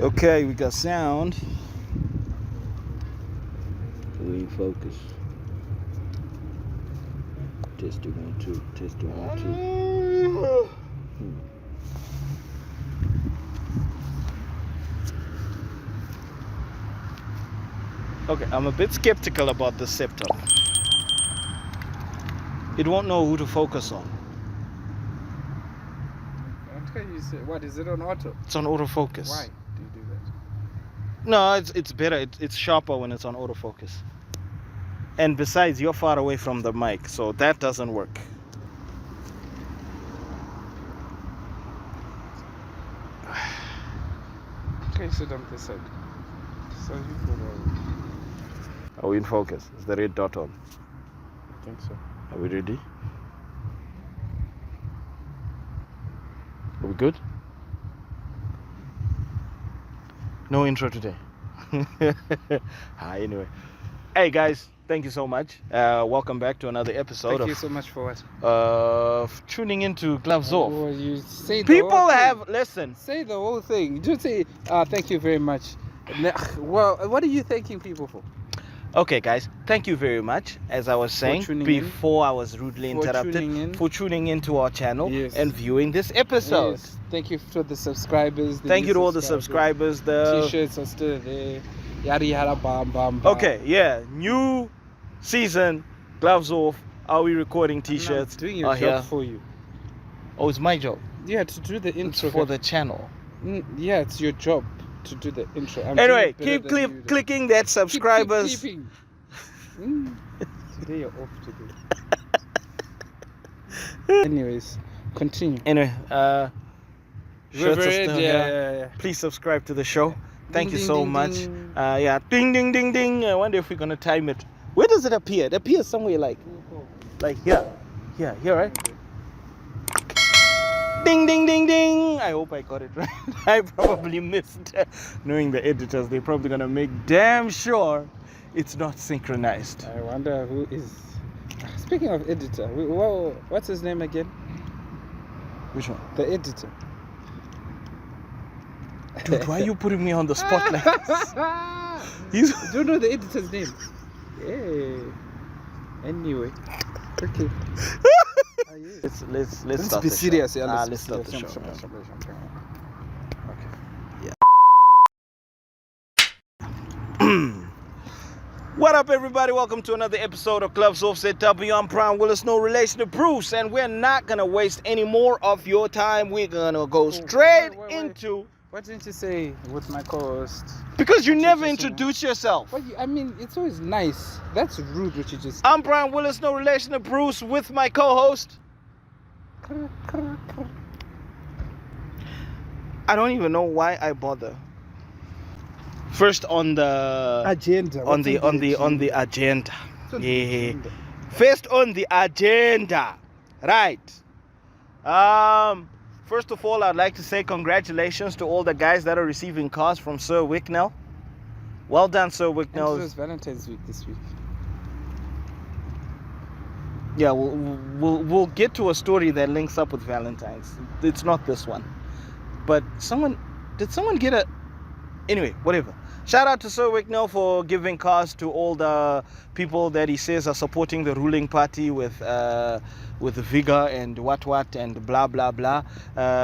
Okay, we got sound. We in focus. Testing 1 2. Testing 1 2. Okay, I'm a bit skeptical about this setup. It won't know who to focus on. What is it on auto? It's on autofocus. Why do you do that? No, it's better. It's sharper when it's on autofocus. And besides, you're far away from the mic, so that doesn't work. Okay, sit on this side. So you put Are we in focus? Is the red dot on? I think so. Are we ready? Are we good? No intro today. Hi, anyway. Hey guys, thank you so much. Welcome back to another episode. Thank you so much for what? Tuning into Gloves Off. Well, you say the People whole have thing. listen. Say the whole thing. Just say thank you very much. Well, what are you thanking people for? Okay, guys, thank you very much. As I was saying before, I was rudely interrupted for tuning into our channel and viewing this episode. Yes. Thank you to the subscribers. Thank you to all the subscribers. The T-shirts are still there. Yada yada bam bam bam. Okay, yeah, new season, Gloves Off. Are we recording T-shirts? I'm doing your job for you. Oh, it's my job. Yeah, to do the intro. It's for the channel. Yeah, it's your job to do the intro. Anyway, keep clicking that subscribers. Keep. Today you're off today. Anyways, continue. Anyway, shirts are still here. Yeah. Please subscribe to the show. Thank you Ding, so ding, much. ding. Yeah, ding ding ding ding. I wonder if we're gonna time it. Where does it appear? It appears somewhere like here, right? Ding ding ding ding. I hope I got it right. I probably missed. Knowing the editors, they're probably gonna make damn sure it's not synchronized. I wonder who is. Speaking of editor, what's his name again? Which one? The editor. Dude, why are you putting me on the spot like this? You don't know the editor's name? Yeah. Anyway. Okay. Let's Let's start be the serious. show. Yeah, Let's start the show. Okay. Yeah. What up, everybody? Welcome to another episode of Gloves Off ZW. I'm Brian Willis, no relation to Bruce, and we're not gonna waste any more of your time. We're gonna go straight into. What didn't you say with my co-host? Because you never introduce yourself. But I mean, it's always nice. That's rude what you just. I'm Brian Willis, no relation to Bruce, with my co-host. I don't even know why I bother. First on the agenda. On the agenda. Yeah. First on the agenda. Right. First of all, I'd like to say congratulations to all the guys that are receiving cars from Sir Wicknell. Well done, Sir Wicknell. It was Valentine's week this week. Yeah, we'll get to a story that links up with Valentine's. It's not this one, but did someone get a? Anyway, whatever. Shout out to Sir Wicknell for giving cars to all the people that he says are supporting the ruling party with vigor and what and blah blah blah.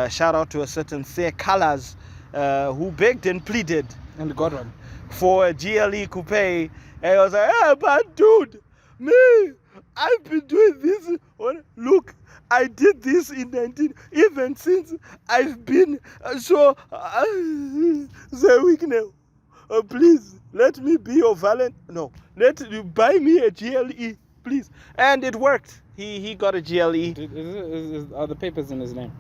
Shout out to a certain Sir Colors who begged and pleaded and got one for a GLE coupe. And I was like, hey, but dude, me, I've been doing this. Look, I did this in 19, even since I've been Sir Wicknell. Please let me be your No, let you buy me a GLE, please. And it worked. He got a GLE. Are the papers in his name?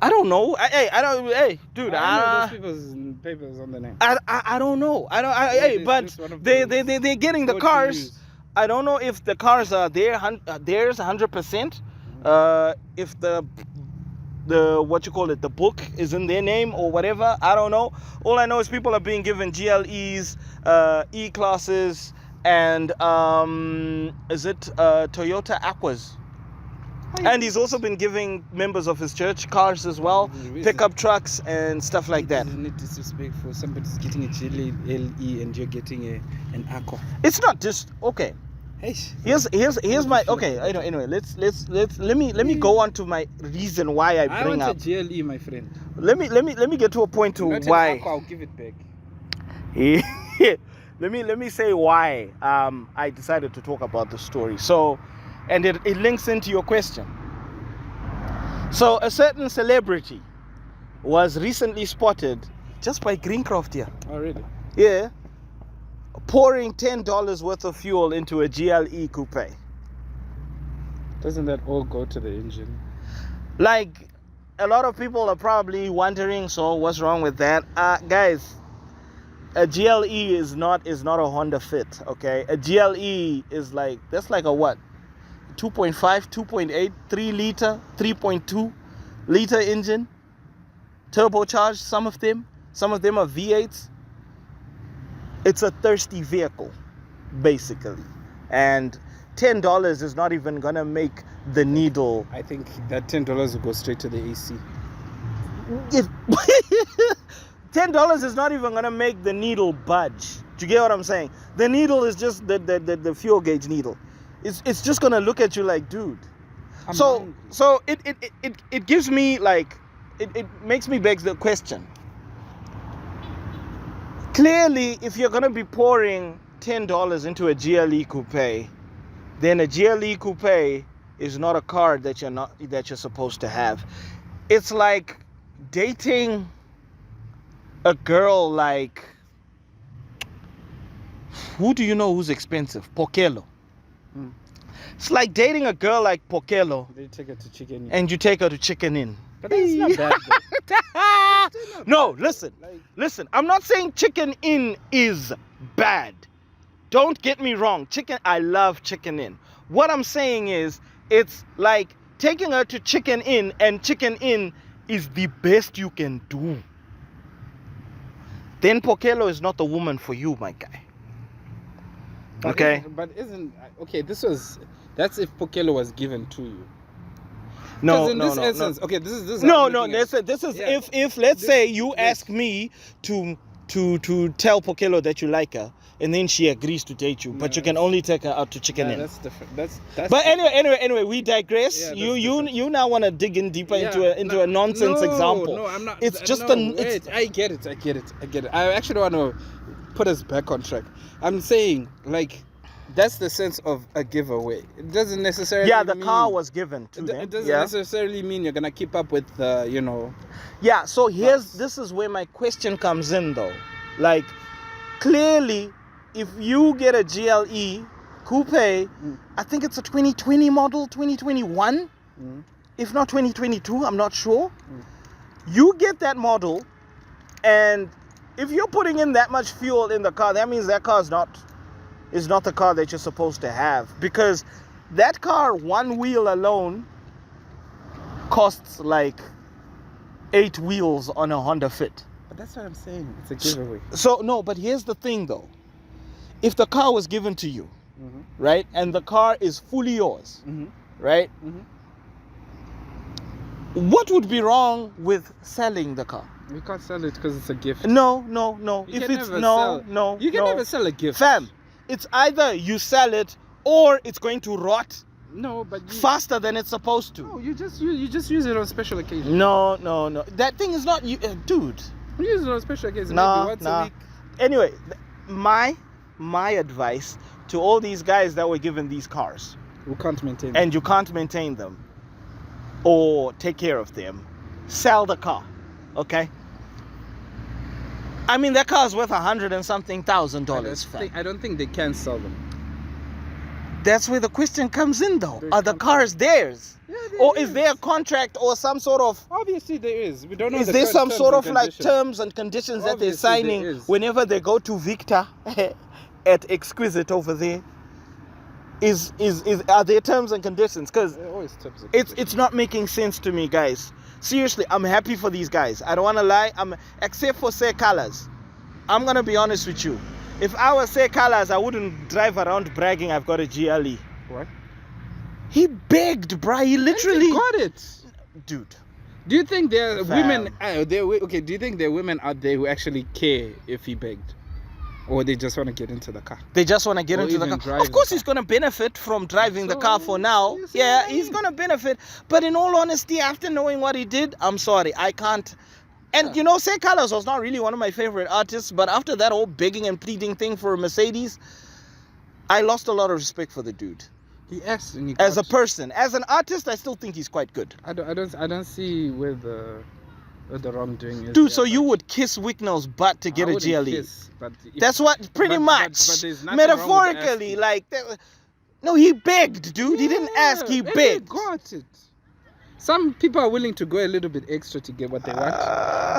I don't know. Hey, dude. I know those people's papers on the name. I don't know. But they're getting the cars. I don't know if the cars are theirs 100%. If the the book is in their name or whatever. I don't know. All I know is people are being given GLEs, E-classes, and is it Toyota Aquas? And he's also been giving members of his church cars as well, pickup trucks and stuff like that. Isn't it disrespectful? Somebody's getting a GLE and you're getting an ACO. It's not just okay. Hey. Here's my okay. Anyway, let me go on to my reason why I bring want up a GLE, my friend. Let me get to a point to Not why. an ACO, I'll give it back. let me say why I decided to talk about the story. So, and it links into your question. So a certain celebrity was recently spotted just by Greencroft here. Oh really? Yeah. Pouring $10 worth of fuel into a GLE coupe. Doesn't that all go to the engine? Like, a lot of people are probably wondering, so what's wrong with that? Guys, a GLE is not a Honda Fit, okay? A GLE is like, that's like a what? 2.5, 2.8, 3 liter, 3.2 liter engine, turbocharged, some of them are V8s. It's a thirsty vehicle, basically. And $10 is not even gonna make the needle. I think that $10 will go straight to the AC. $10 is not even gonna make the needle budge. Do you get what I'm saying? The needle is just the fuel gauge needle. It's just gonna look at you like, dude. So it gives me like it makes me beg the question. Clearly, if you're gonna be pouring $10 into a GLE coupe, then a GLE coupe is not a car that you're supposed to have. It's like dating a girl like, who do you know who's expensive? Pokelo. It's like dating a girl like Pokelo. They take her to Chicken Inn. And you take her to Chicken Inn. But that's not bad. No, listen. I'm not saying Chicken Inn is bad. Don't get me wrong. I love Chicken Inn. What I'm saying is, it's like taking her to Chicken Inn, and Chicken Inn is the best you can do. Then Pokelo is not the woman for you, my guy. Okay? That's if Pokelo was given to you. No, in no, this no, instance, no. okay, this is No, this is yeah. If let's say you ask me to tell Pokelo that you like her, and then she agrees to date you, but you can only take her out to Chicken Inn. That's different. That's but anyway, we digress. Yeah, you now want to dig in deeper into a nonsense example. No, I'm not. It's just I get it. I actually want to put us back on track. I'm saying, like, that's the sense of a giveaway. It doesn't necessarily mean car was given to them. It doesn't necessarily mean you're gonna keep up with Yeah, so this is where my question comes in though. Like, clearly, if you get a GLE coupe, I think it's a 2020 model, 2021, if not 2022, I'm not sure. You get that model, and if you're putting in that much fuel in the car, that means that car is not the car that you're supposed to have, because that car, one wheel alone, costs like 8 wheels on a Honda Fit. But that's what I'm saying. It's a giveaway. So no, but here's the thing though. If the car was given to you, right, and the car is fully yours, right? What would be wrong with selling the car? You can't sell it because it's a gift. No. You can never sell a gift. Fam, it's either you sell it or it's going to rot. No, but faster than it's supposed to. No, you just use it on special occasions. No. That thing is not you, dude. You use it on special occasions. Maybe once a week. Anyway, my advice to all these guys that were given these cars, who can't maintain them, and you can't maintain them or take care of them, sell the car. Okay. I mean, that car is worth $100 and something thousand. I don't think they can sell them. That's where the question comes in, though. Are the cars theirs? Yeah, or is there a contract or some sort of... Obviously there is. We don't know. Is there some sort of like terms and conditions that they're signing whenever they go to Victor at Exquisite over there? Are there terms and conditions? Because it's not making sense to me, guys. Seriously, I'm happy for these guys. I don't want to lie. Except for say colors. I'm gonna be honest with you. If I was say colors, I wouldn't drive around bragging I've got a GLE. What? He begged, bruh. He literally got it. Dude. Do you think there are Fam. women? Okay. Do you think there are women out there who actually care if he begged, or they just want to get into the car? They just want to get Or into the even car. drive Of course, the he's going to benefit from driving the So, car for now. you see Yeah, what I he's mean? going to benefit. But in all honesty, after knowing what he did, I'm sorry. I can't. And, you know, Say Carlos was not really one of my favorite artists. But after that whole begging and pleading thing for a Mercedes, I lost a lot of respect for the dude. He asked, and he As a got- person, as an artist, I still think he's quite good. I don't see where the wrongdoing is. Dude, there, so you but would kiss Wicknell's butt to get I a wouldn't GLE. kiss, but if- That's what, pretty but much. there's nothing wrong with Metaphorically, asking. like, no, he begged, dude. He didn't ask, he and begged. got it. Some people are willing to go a little bit extra to get what they want.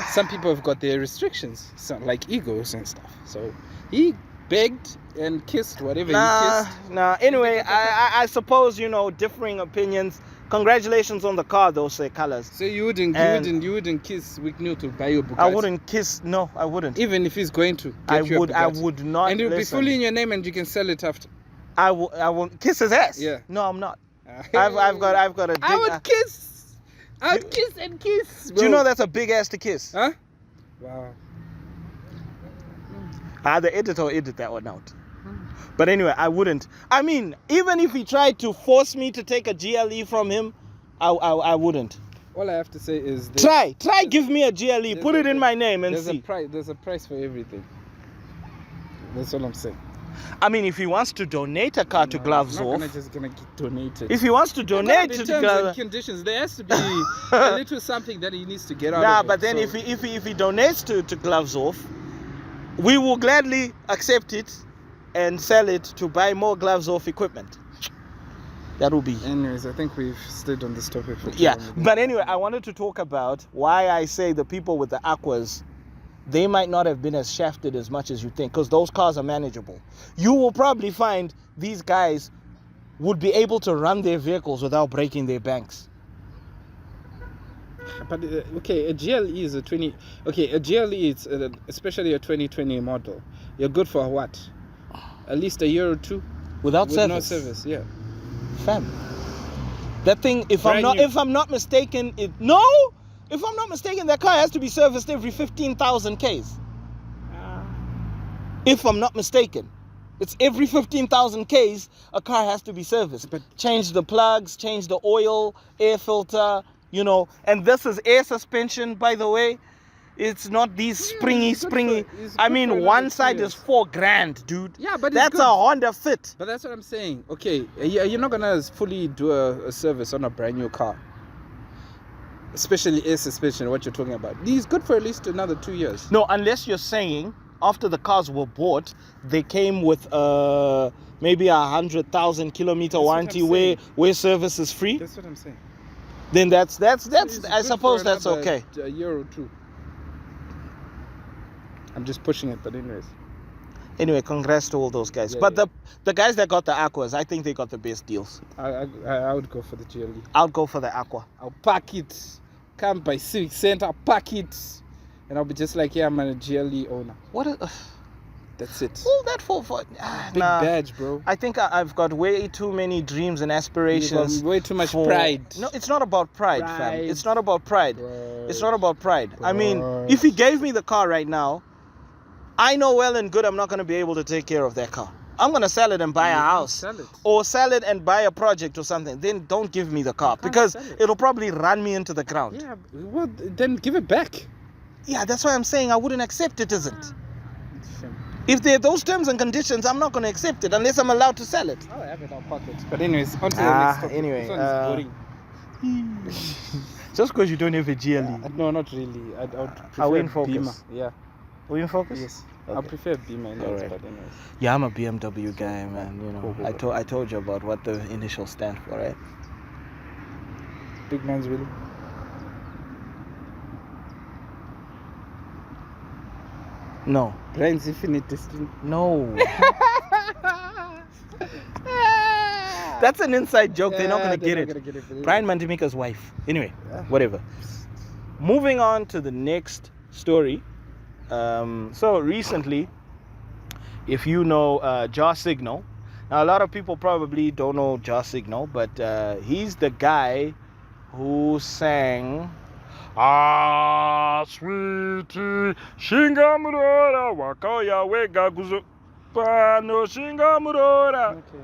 Some people have got their restrictions, like egos and stuff. So he begged and kissed whatever he kissed. Nah. Anyway, I suppose, you know, differing opinions. Congratulations on the car, though, Say Colors. So you wouldn't kiss Wicknell to buy your Bugatti. I wouldn't kiss. No, I wouldn't. Even if he's going to. I Get you a would. I Bugatti. would not. And it will be listen. fully in your name, and you can sell it after. I won't kiss his ass. Yeah. No, I'm not. I've got a. Dig, I would kiss. I would kiss and kiss. Do you bro. know that's a big ass to kiss? Huh? Wow. The editor will edit that one out. But anyway, I wouldn't. I mean, even if he tried to force me to take a GLE from him, I wouldn't. All I have to say is Try, give me a GLE, put it in my name and see. There's a price for everything. That's all I'm saying. I mean, if he wants to donate a car to Gloves Off, Just gonna get donated. if he wants to donate to terms Gloves and Off, conditions, there has to be a little something that he needs to get out nah. of it. But then So- if he donates to Gloves Off, we will gladly accept it and sell it to buy more Gloves Off equipment. That will be. Anyways, I think we've stayed on this topic for too Yeah, long. but anyway, I wanted to talk about why I say the people with the Aquas, they might not have been as shafted as much as you think, because those cars are manageable. You will probably find these guys would be able to run their vehicles without breaking their banks. But okay, a GLE is a 20. Okay, a GLE is especially a 2020 model. You're good for what? At least a year or two. Without With service. no service, yeah. Fam. That thing, if Brand new. I'm not mistaken, if I'm not mistaken, that car has to be serviced every 15,000 Ks. If I'm not mistaken. It's every 15,000 Ks, a car has to be serviced. But Change the plugs, change the oil, air filter, you know. And this is air suspension, by the way. It's not these springy. it's I good mean, for one another side 2 is years. $4,000, dude. Yeah, but it's That's good. a Honda Fit. But that's what I'm saying. Okay, you're not gonna fully do a service on a brand new car, especially air suspension. What you're talking about? He's good for at least another 2 years. No, unless you're saying after the cars were bought, they came with maybe 100,000 kilometer what warranty I'm where saying. service is free. That's what I'm saying. Then that's It's I good suppose for that's another okay. A year or two. I'm just pushing it, but anyways. Anyway, congrats to all those guys. Yeah, But yeah. the guys that got the Aquas, I think they got the best deals. I would go for the GLE. I'll go for the Aqua. I'll pack it. Come by Civic Center, I'll pack it. And I'll be just like, yeah, I'm a GLE owner. What? That's it. All that for? Big Nah. badge, bro. I think I've got way too many dreams and You've aspirations. got way too much for- pride. No, it's not about pride, fam. Pride. It's not about pride. It's not about pride. I mean, Pride. if he gave me the car right now, I know well and good I'm not going to be able to take care of that car. I'm going to sell it and buy a house. Sell it. Or sell it and buy a project or something. Then don't give me the car can't because sell it. it'll probably run me into the ground. Yeah, well, then give it back. Yeah, that's why I'm saying I wouldn't accept it, isn't? If there are those terms and conditions, I'm not going to accept it unless I'm allowed to sell it. I'll have it, I'll pocket. But anyways, on to the next topic. anyway, This one is boring. Just because you don't have a GLE. No, not really. I would prefer Are we in a focus? Beamer. Yeah. Will you focus? Yes. I Okay. prefer a Beamer anyways, Alright. but anyways. Yeah, I'm a BMW guy, man. You know, Cool. I told you about what the initials stand for, right? Big man's really. No, Brian's infinite destiny. no. That's an inside joke. They're not gonna get it. Brian Mandimika's wife. Anyway, Yeah. whatever. Moving on to the next story. So recently, if you know Jah Signal, Now, a lot of people probably don't know Jah Signal, but he's the guy who sang sweetie shingamurora wakaya wega guzo pano shingamurora. Okay.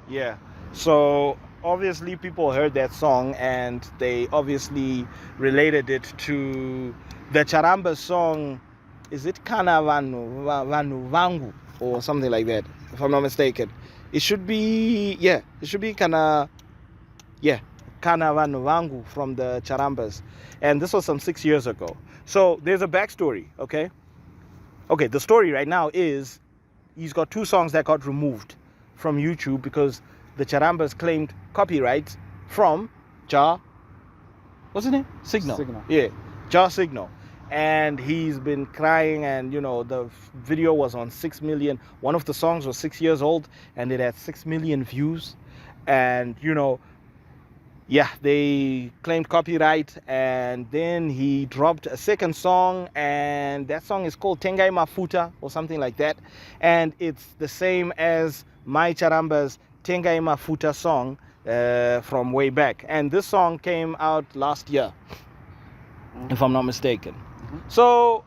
Yeah. So obviously people heard that song and they obviously related it to the Charambas song. Is it Kana Vanu Vangu or something like that, if I'm not mistaken? It should be Kana Vanu Vangu from the Charambas. And this was some 6 years ago. So there's a backstory, okay? Okay, the story right now is he's got 2 songs that got removed from YouTube because the Charambas claimed copyright from Jah, what's his name? Signal. Yeah, Jah Signal. And he's been crying, and the video was on 6 million. One of the songs was 6 years old and it had 6 million views. And they claimed copyright, and then he dropped a second song, and that song is called Tengai Mafuta or something like that, and it's the same as my Charambas Tengai Mafuta song from way back, and this song came out last year, if I'm not mistaken. So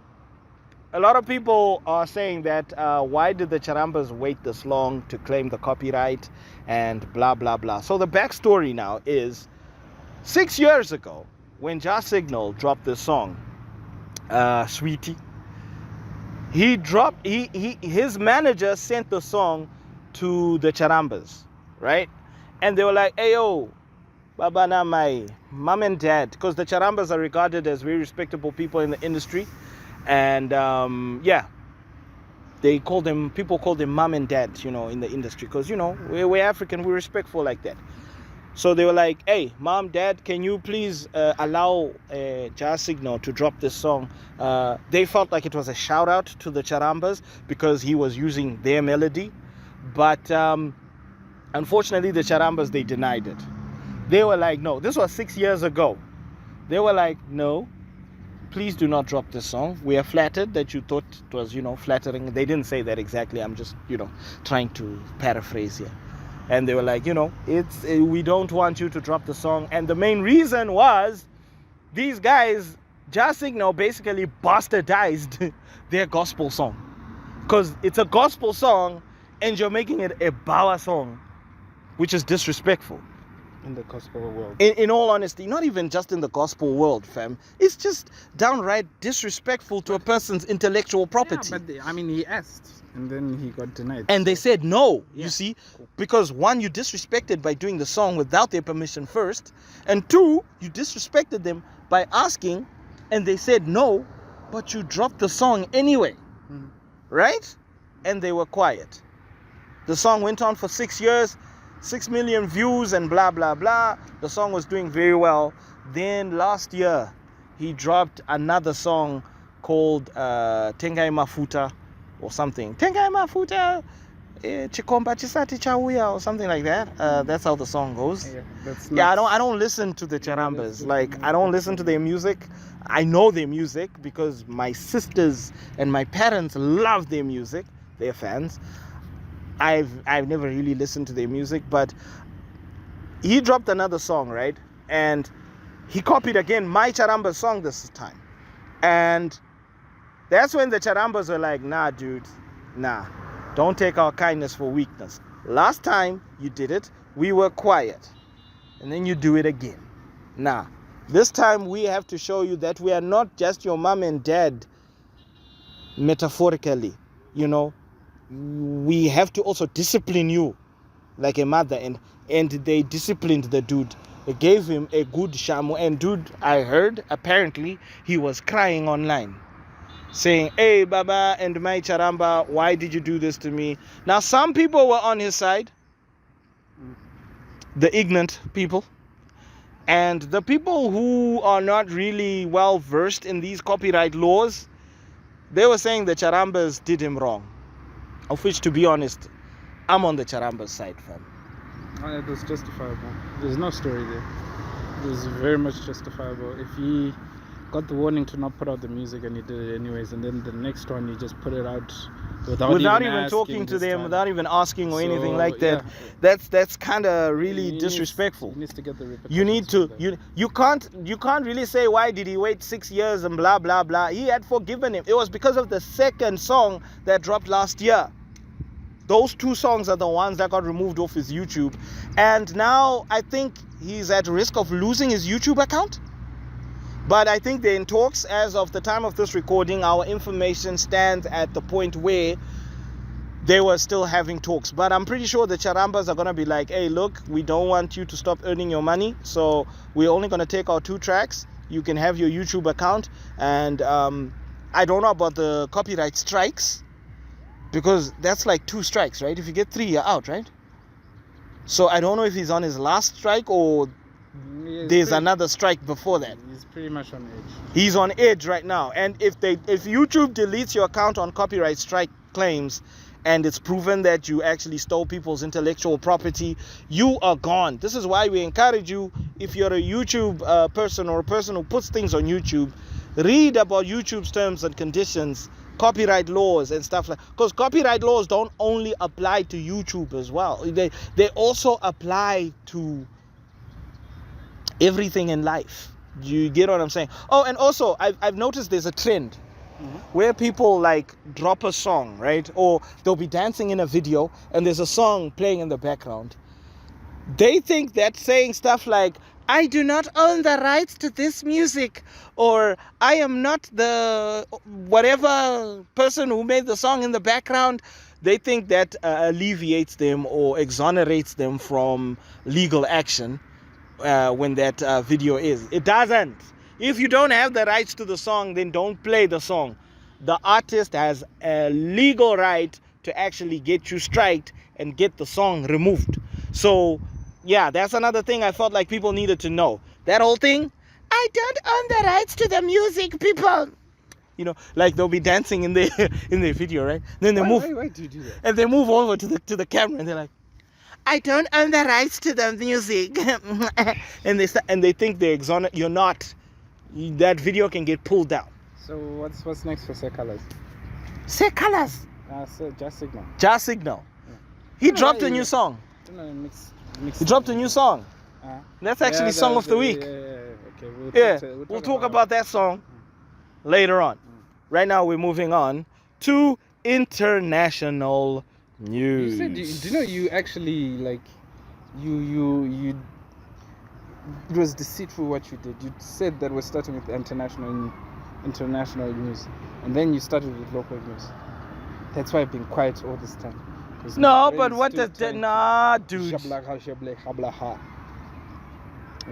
a lot of people are saying that why did the Charambas wait this long to claim the copyright and blah blah blah. So the backstory now is 6 years ago when Jah Signal dropped this song, Sweetie, his manager sent the song to the Charambas, right? And they were like, hey yo, Baba na my mom and dad, because the Charambas are regarded as very respectable people in the industry, and people call them mom and dad, in the industry, because we're African, we're respectful like that. So they were like, hey, mom, dad, can you please allow Jah Signal to drop this song? They felt like it was a shout out to the Charambas because he was using their melody, but unfortunately the Charambas, they denied it. They were like, no, this was 6 years ago. They were like, no, please do not drop this song. We are flattered that you thought it was, flattering. They didn't say that exactly. I'm just, trying to paraphrase here. And they were like, we don't want you to drop the song. And the main reason was these guys, Jah Signal, basically bastardized their gospel song. Because it's a gospel song and you're making it a Bawa song, which is disrespectful. In the gospel world. In all honesty, not even just in the gospel world, fam. It's just downright disrespectful to a person's intellectual property. Yeah, but he asked, and then he got denied. And they said no, you see, because one, you disrespected by doing the song without their permission first, and two, you disrespected them by asking, and they said no, but you dropped the song anyway, right? And they were quiet. The song went on for 6 years. 6 million views and blah blah blah. The song was doing very well. Then last year he dropped another song called Tengai Mafuta or something. Tengai Mafuta Chikomba Chisati Chawuya or something like that. That's how the song goes. I don't listen to the Charambas. Like, I don't listen to their music. I know their music because my sisters and my parents love their music. They're fans. I've never really listened to their music, but he dropped another song, right? And he copied again my Charambas song this time. And that's when the Charambas were like, nah, dude, nah. Don't take our kindness for weakness. Last time you did it, we were quiet. And then you do it again. Nah. This time we have to show you that we are not just your mom and dad, metaphorically, We have to also discipline you like a mother, and they disciplined the dude. They gave him a good shamu, and dude, I heard apparently he was crying online saying, hey Baba and my Charamba, why did you do this to me? Now some people were on his side, the ignorant people, and the people who are not really well versed in these copyright laws, they were saying the Charambas did him wrong. Of which, to be honest, I'm on the Charambas side, fam. It was justifiable. There's no story there. It was very much justifiable. If he got the warning to not put out the music, and he did it anyways. And then the next one, he just put it out without even talking to them, without even asking or anything like that. Yeah. That's kind of really He disrespectful. Needs to get the repercussions. You need to you can't really say why did he wait 6 years and blah blah blah. He had forgiven him. It was because of the second song that dropped last year. Those two songs are the ones that got removed off his YouTube, and now I think he's at risk of losing his YouTube account. But I think they're in talks. As of the time of this recording, our information stands at the point where they were still having talks. But I'm pretty sure the Charambas are going to be like, hey, look, we don't want you to stop earning your money. So we're only going to take our 2 tracks. You can have your YouTube account. And I don't know about the copyright strikes, because that's like 2 strikes, right? If you get 3, you're out, right? So I don't know if he's on his last strike or there's another strike before that. He's pretty much on edge. He's on edge right now. And if YouTube deletes your account on copyright strike claims, and it's proven that you actually stole people's intellectual property, you are gone. This is why we encourage you, if you're a YouTube person or a person who puts things on YouTube, read about YouTube's terms and conditions, copyright laws and stuff like, because copyright laws don't only apply to YouTube as well. They also apply to everything in life. You get what I'm saying? Oh, and also I've noticed there's a trend where people like drop a song, right? Or they'll be dancing in a video and there's a song playing in the background. They think that saying stuff like, I do not own the rights to this music, or I am not the whatever person who made the song in the background, they think that alleviates them or exonerates them from legal action when that video is. It doesn't. If you don't have the rights to the song, then don't play the song. The artist has a legal right to actually get you striked and get the song removed. So yeah, that's another thing I felt like people needed to know. That whole thing, I don't own the rights to the music, people. You know, like they'll be dancing in their video, right? Then they move. Why do you do that? And they move over to the camera and they're like, I don't own the rights to the music. and they think they're exonerate. You're not. That video can get pulled down. So what's next for Secolors? Secolors. So Jah Signal. Jah Signal. Yeah. He dropped a new song. He dropped a new song. That's actually song of the week. Okay, we'll talk about that song later on. Right now we're moving on to international news. You said, do you know you actually like you it was deceitful what you did. You said that we're starting with international news, and then you started with local news. That's why I've been quiet all this time. No, but what does that? Nah, dude. You're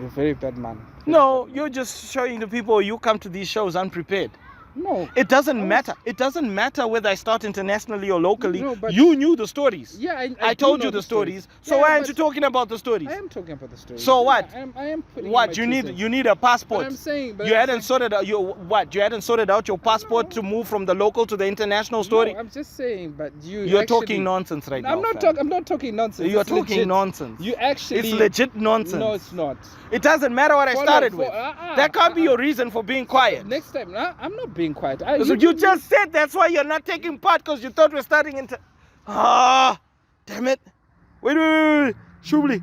a very bad man. No, you're just showing the people you come to these shows unprepared. No. It doesn't matter. It doesn't matter whether I start internationally or locally. No, but you knew the stories. Yeah, I told you the stories. So why aren't you talking about the stories? I am talking about the stories. So what? I am putting what? You need a passport. But I'm saying, but you hadn't sorted out your You hadn't sorted out your passport to move from the local to the international story. No, I'm just saying, but you're actually talking nonsense right now. I'm not talking nonsense. You're talking nonsense. You actually. It's legit nonsense. No, it's not. It doesn't matter what I started with. That can't be your reason for being quiet. Next time, I'm not being quiet. You just said that's why you're not taking part, because you thought we're starting into. Damn it! Wait, Shubli.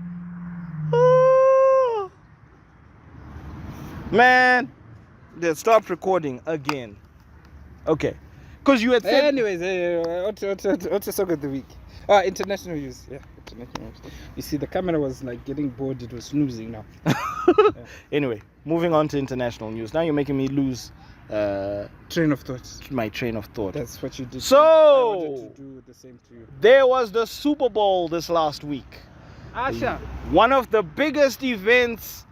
Man, they stopped recording again. Okay, because you had said. Anyways, what's the song of the week? International news. Yeah, international news. You see, the camera was like getting bored. It was snoozing now. Anyway, moving on to international news. Now you're making me lose. Train of thought. My train of thought. That's what you did. So I wanted to do the same to you. There was the Super Bowl this last week. Usher. One of the biggest events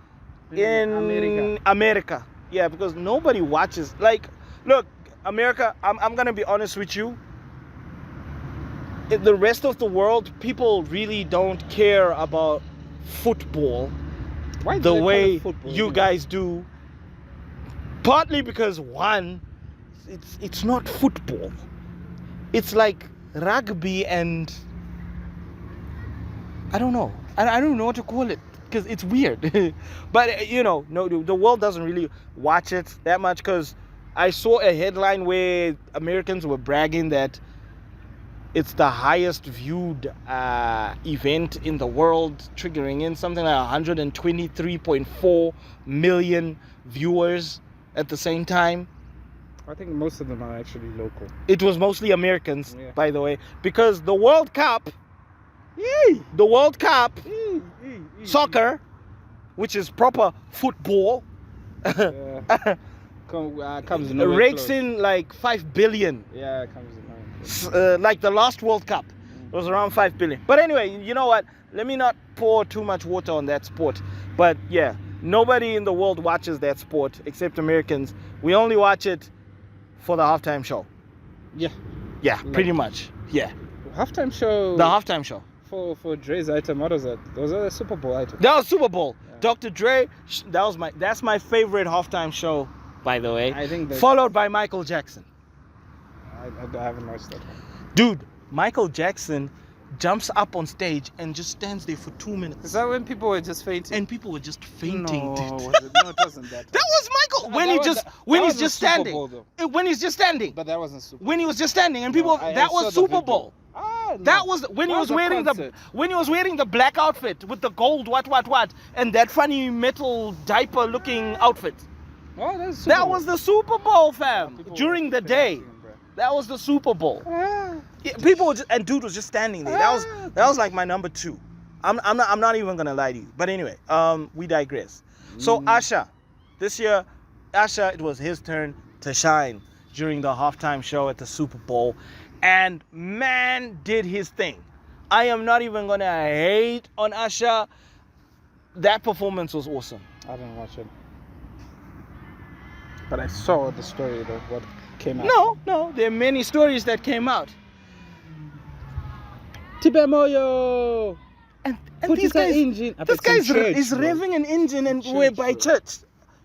in America. Yeah, because nobody watches. Like, look, America, I'm gonna be honest with you. In the rest of the world, people really don't care about football the way you guys do. Partly because, one, it's not football. It's like rugby and I don't know. I don't know what to call it. because it's weird. But you know, no, the world doesn't really watch it that much, because I saw a headline where Americans were bragging that it's the highest viewed event in the world, triggering in something like 123.4 million viewers at the same time. I think most of them are actually local. It was mostly Americans, Yeah. by the way, because the World Cup, soccer, which is proper football, Comes nowhere rakes close. in like 5 billion. Yeah, it comes in nowhere close. Like the last World Cup, it was around 5 billion. But anyway, you know what? Let me not pour too much water on that sport. But yeah, nobody in the world watches that sport except Americans. We only watch it for the halftime show. Yeah. Yeah, pretty much. Yeah, Halftime show. the halftime show. For JayZ item, what was that? Those are the Superbowl items. That was Super Bowl. Yeah. Dr. Dre. That's my favorite halftime show, by the way. I think that. Followed by Michael Jackson. I haven't watched that one. Dude, Michael Jackson jumps up on stage and just stands there for 2 minutes. Is that when people were just fainting? And people were just fainting. No, dude. no, it wasn't that. That was Michael when he's just standing. When he's just standing. But that wasn't Super. When he was just standing, and people, I that saw was the Super video. Bowl. Ah, no. That was when he That was was a wearing concert. the black outfit with the gold what, and that funny metal diaper looking outfit. Oh, that's Super That Bowl. was the Super Bowl, fam. People During were the day. fainting, bro. That was the Super Bowl. Ah. Yeah, people were just, and dude was just standing there. That was like my number 2. I'm not even gonna lie to you. But anyway, we digress. So Usher, this year, it was his turn to shine during the halftime show at the Super Bowl, and man, did his thing. I am not even gonna hate on Usher. That performance was awesome. I didn't watch it. But I saw the story of what came out. No, there are many stories that came out. Tibemoyo! And Put these this guys, engine. I this bet some guy's church, is bro. revving an engine, and Church, we're by bro. church.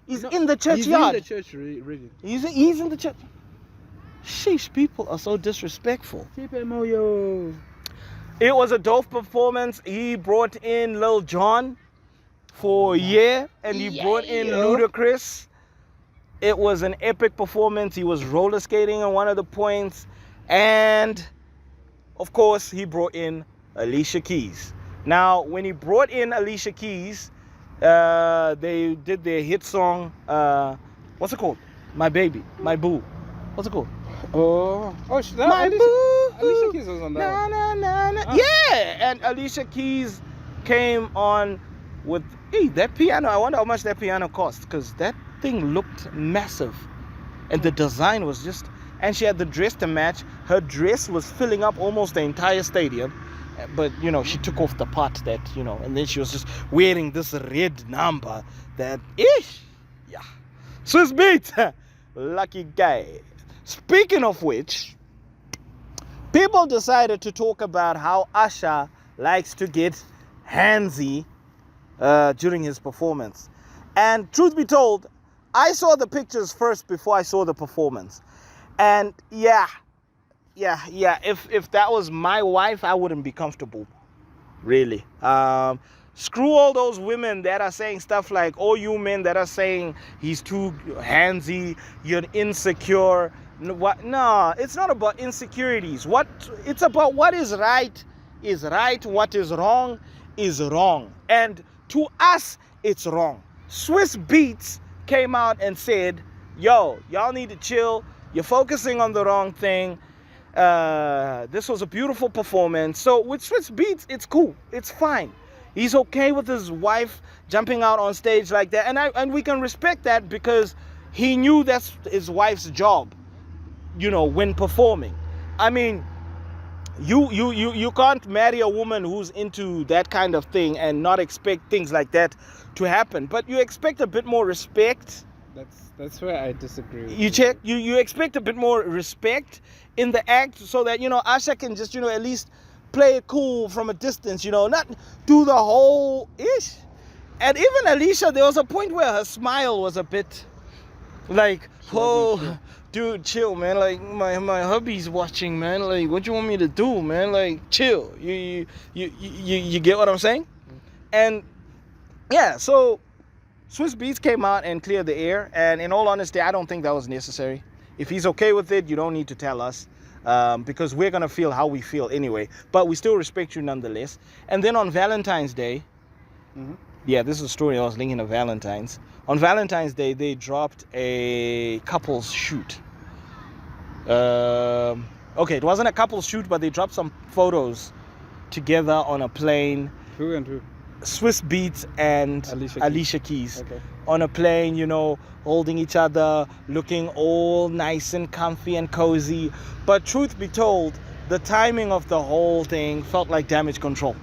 He's No, in the churchyard. He's in the church reading. He's in the church. Sheesh, people are so disrespectful. Tibemoyo! It was a dope performance. He brought in Lil Jon for a year, and he brought in Ludacris. It was an epic performance. He was roller skating on one of the points, and of course, he brought in Alicia Keys. Now, when he brought in Alicia Keys, they did their hit song. What's it called? My Baby, My Boo. What's it called? My Alicia Keys was on that. Na. Yeah, and Alicia Keys came on with that piano. I wonder how much that piano cost, because that thing looked massive, and the design was just. And she had the dress to match. Her dress was filling up almost the entire stadium, but you know, she took off the part that, you know, and then she was just wearing this red number that yeah. Swiss beat. Lucky guy. Speaking of which, people decided to talk about how Usher likes to get handsy during his performance. And truth be told, I saw the pictures first before I saw the performance. And yeah, if that was my wife, I wouldn't be comfortable, really. Screw all those women that are saying stuff like, all you men that are saying he's too handsy, you're insecure. No, it's not about insecurities. It's about what is right, what is wrong. And to us, it's wrong. Swiss Beats came out and said, yo, y'all need to chill. You're focusing on the wrong thing. This was a beautiful performance. So with Swiss Beats, it's cool. It's fine. He's okay with his wife jumping out on stage like that. And we can respect that, because he knew that's his wife's job, you know, when performing. I mean, you can't marry a woman who's into that kind of thing and not expect things like that to happen. But you expect a bit more respect. That's where I disagree with You expect a bit more respect in the act, so that, you know, Usher can just, you know, at least play it cool from a distance, you know, not do the whole ish. And even Alicia, there was a point where her smile was a bit like, oh, dude, chill, man. Like, my hubby's watching, man. Like, what you want me to do, man? Like, chill. You get what I'm saying? And Yeah, so Swiss Beats came out and cleared the air, and in all honesty, I don't think that was necessary. If he's okay with it, you don't need to tell us, because we're gonna feel how we feel anyway. But we still respect you nonetheless. And then on Valentine's Day, yeah, this is a story I was linking to Valentine's. On Valentine's Day, they dropped a couples shoot. Okay, it wasn't a couples shoot, but they dropped some photos together on a plane. Who and who? Swiss Beats and Alicia Keys. Okay. On a plane, you know, holding each other, looking all nice and comfy and cozy. But truth be told, the timing of the whole thing felt like Damage Control.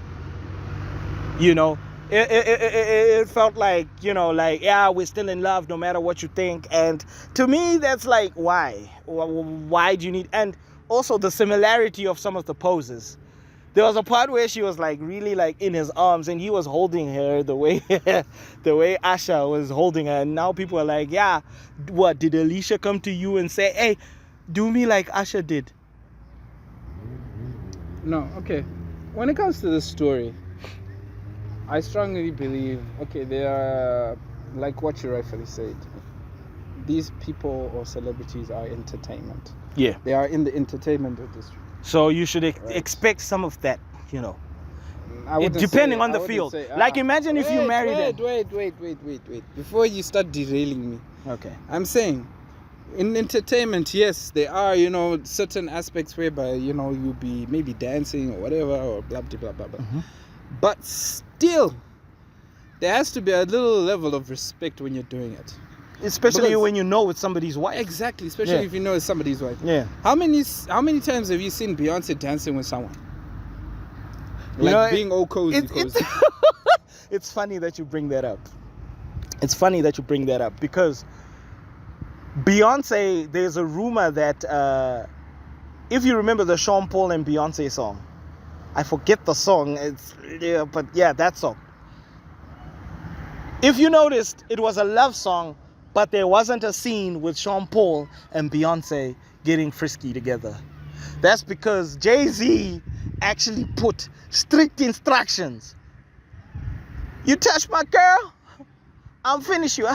You know, it felt like, you know, like, yeah, we're still in love no matter what you think. And to me, that's like, why? Why do you need... And also the similarity of some of the poses. There was a part where she was like really like in his arms and he was holding her the way the way Usher was holding her. And now people are like, yeah, what, did Alicia come to you and say, hey, do me like Usher did? No, okay. When it comes to this story, I strongly believe, okay, they are, like what you rightfully said, these people or celebrities are entertainment. Yeah. They are in the entertainment industry. So you should expect some of that, you know. Depending on the field. Like imagine if you married Wait. Before you start derailing me. Okay. I'm saying, in entertainment, yes, there are, you know, certain aspects whereby, you know, you'll be maybe dancing or whatever or blah, blah, blah, blah. But still, there has to be a little level of respect when you're doing it. Especially when you know it's somebody's wife. Exactly, especially if you know it's somebody's wife. Yeah. How many times have you seen Beyonce dancing with someone? You like know, being all cozy. It's funny that you bring that up. It's funny that you bring that up because Beyonce, there's a rumor that if you remember the Sean Paul and Beyonce song, I forget the song. But yeah, that song. If you noticed, it was a love song, but there wasn't a scene with Sean Paul and Beyonce getting frisky together. That's because JayZ actually put strict instructions. You touch my girl, I'll finish you.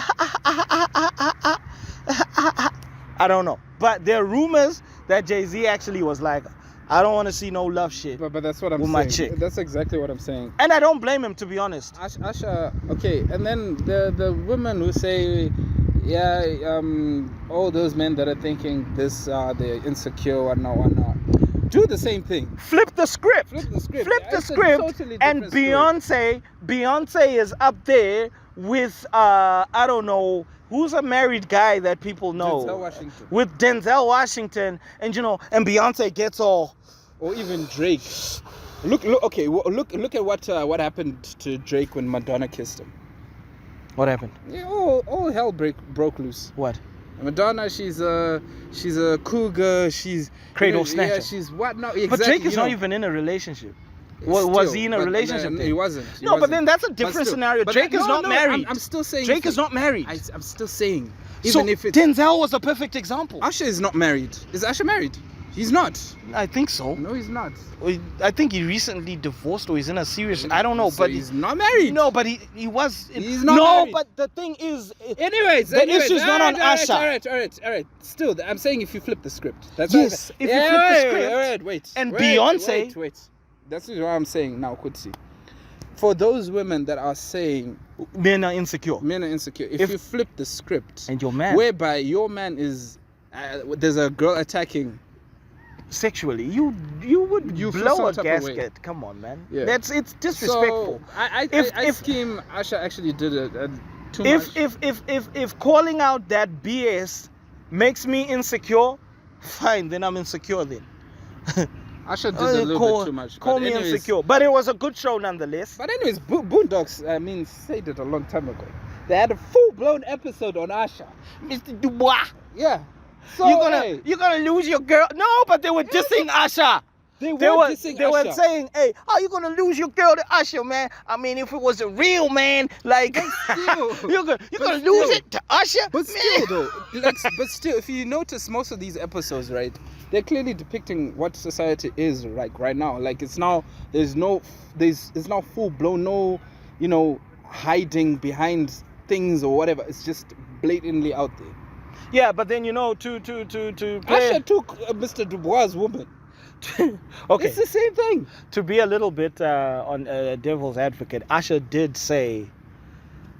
I don't know. But there are rumors that JayZ actually was like, I don't want to see no love shit. But that's what I'm with saying. My chick. That's exactly what I'm saying. And I don't blame him, to be honest. Usher, okay, and then the women who say, yeah, all those men that are thinking this, they're insecure, whatnot. Do the same thing. Flip the script. Totally and Beyonce is up there with I don't know who's a married guy that people know. Denzel Washington. With Denzel Washington, and you know, and Beyonce gets all. Or even Drake. Look at what happened to Drake when Madonna kissed him. What happened? Yeah, all hell broke loose. What? Madonna, she's a cougar. She's cradle snatcher. Yeah, she's what now? Exactly, but Drake is not even in a relationship. Was he in a relationship? No, he wasn't. But then that's a different scenario. Drake is not married. I'm still saying Drake is not married. I'm still saying. Even if Denzel was a perfect example. Usher is not married. Is Usher married? He's not. I think so. No, he's not. I think he recently divorced or he's in a serious... I don't know, so but... he's not married. No, but he was... He's not married. No, but the thing is... Anyways, the issue's not on Usher. All right. Still, I'm saying if you flip the script. That's yes, if you flip the script. All right, wait. And Beyonce... Wait. That's what I'm saying now, Kutsi. For those women that are saying... Men are insecure. If you flip the script... And your man... Whereby your man is... there's a girl attacking... Sexually, you would blow a gasket. Come on, man. Yeah. It's disrespectful. So I scheme Usher actually did it too much. If calling out that BS makes me insecure, fine, then I'm insecure then. Usher did a little bit too much. Call me insecure, but it was a good show nonetheless. But anyways, Boondocks, said it a long time ago. They had a full-blown episode on Usher. Mr. Dubois. Yeah. So, you're gonna lose your girl. No, but they were dissing Usher. They were saying, hey, how you gonna lose your girl to Usher, man? I mean, if it was a real man, like you're gonna lose it to Usher. But still though, if you notice most of these episodes, right, they're clearly depicting what society is like right now. Like it's now full blown, no, you know, hiding behind things or whatever. It's just blatantly out there. Yeah, but then to play. Usher took Mr. Dubois' woman. Okay. It's the same thing. To be a little bit on devil's advocate, Usher did say,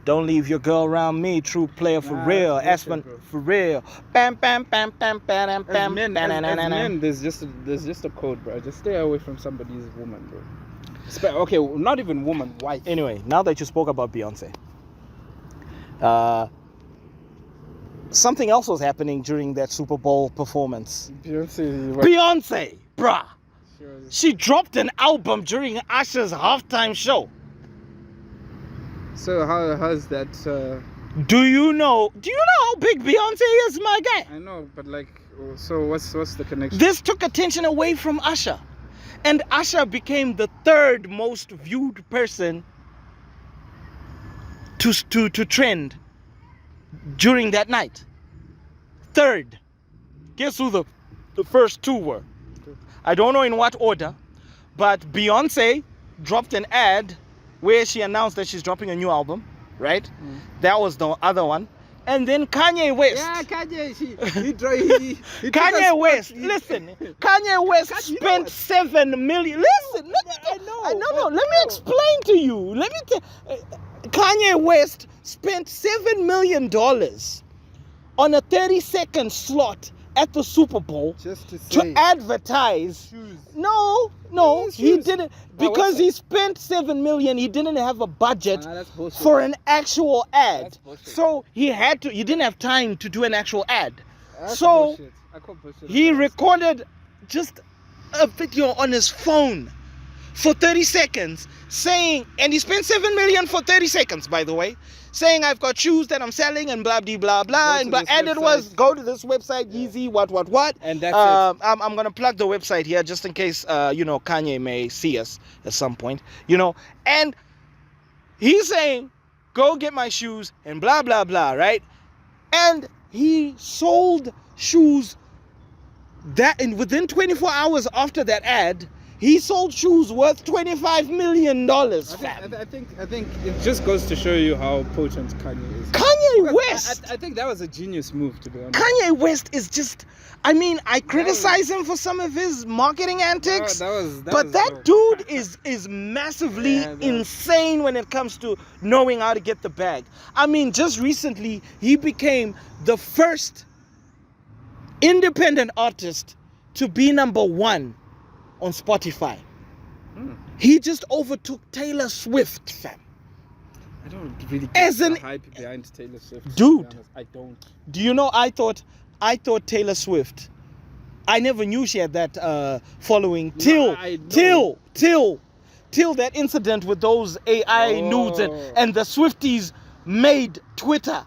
"Don't leave your girl around me, true player for real, Aspen for real." Bam, bam, bam, bam, bam, bam, As men, there's just a code, bro. Just stay away from somebody's woman, bro. Okay, not even woman, wife. Anyway, now that you spoke about Beyonce, something else was happening during that Super Bowl performance. Beyonce, bruh. She dropped an album during Usher's halftime show. So how's that? Do you know how big Beyonce is, my guy? I know, but so what's the connection? This took attention away from Usher, and Usher became the third most viewed person to trend during that night. Third. Guess who the first two were? I don't know in what order, but Beyonce dropped an ad where she announced that she's dropping a new album, right? That was the other one. And then Kanye West. Yeah, Kanye. He Kanye West. Listen, Kanye West spent 7 million. Listen, let me explain to you. Kanye West spent $7 million on a 30-second slot at the Super Bowl just to advertise. Shoes. No, he didn't, because he spent $7 million. He didn't have a budget for an actual ad, so he didn't have time to do an actual ad. So he recorded just a video on his phone for 30 seconds saying, and he spent $7 million for 30 seconds, by the way, saying, "I've got shoes that I'm selling," and blah blah blah, and it was, go to this website, Yeezy, what, and that's it. I'm gonna plug the website here just in case Kanye may see us at some point, and he's saying, "Go get my shoes," and blah blah blah, right? And he sold shoes that, and within 24 hours after that ad, he sold shoes worth $25 million. I think it just goes to show you how potent Kanye is. Kanye West. I think that was a genius move, to be honest. Kanye West is just. I criticize him for some of his marketing antics, but that dude is massively insane when it comes to knowing how to get the bag. Just recently he became the first independent artist to be number 1 on Spotify. He just overtook Taylor Swift, fam. I don't really get the hype behind Taylor Swift. Dude, I don't. Do you know, I thought Taylor Swift, I never knew she had that following till that incident with those AI nudes and the Swifties made Twitter.